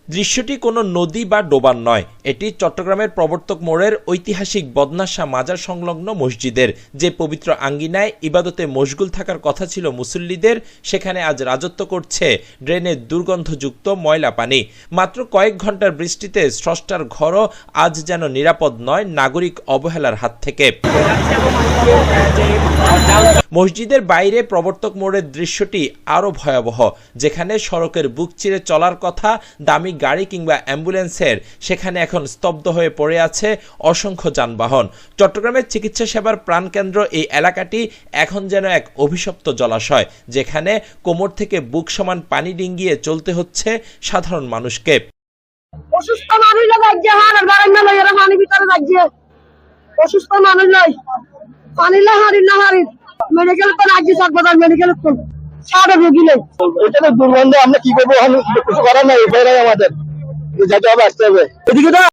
দৃশ্যটি কোনো নদী বা ডোবার নয়, এটি চট্টগ্রামের প্রবর্তক মোড়ের ঐতিহাসিক বদনাশা মাজার সংলগ্ন মসজিদের। যে পবিত্র আঙ্গিনায় ইবাদতে মশগুল থাকার কথা ছিল মুসল্লিদের, সেখানে আজ রাজত্ব করছে ড্রেনের দুর্গন্ধযুক্ত ময়লা পানি। মাত্র কয়েক ঘন্টার বৃষ্টিতে স্রষ্টার ঘরও আজ যেন নিরাপদ নয় নাগরিক অবহেলার হাত থেকে। মসজিদের বাইরে প্রবর্তক মোড়ের দৃশ্যটি আরও ভয়াবহ। যেখানে সড়কের বুক চিরে চলার কথা দামি গাড়ি কিংবা অ্যাম্বুলেন্সের, সেখানে এখন স্তব্ধ হয়ে পড়ে আছে অসংখ্য যানবাহন। চট্টগ্রামের চিকিৎসা সেবার প্রাণকেন্দ্র এই এলাকাটি এখন যেন এক অভিশপ্ত জলাশয়, যেখানে কোমর থেকে বুক সমান পানি ডিঙ্গিয়ে চলতে হচ্ছে সাধারণ মানুষকে। অসুস্থ মানুষ পানি ভিতরে লাগছে, অসুস্থ মানুষ নাই, পানি মেডিকেল তো রাজ্য হাসপাতাল, মেডিকেল সারা রোগী নেই। এটা তো দুর্গন্ধ, আমরা কি করবো? কিছু করার নাই, আমাদের যেতে হবে, আসতে হবে। এদিকে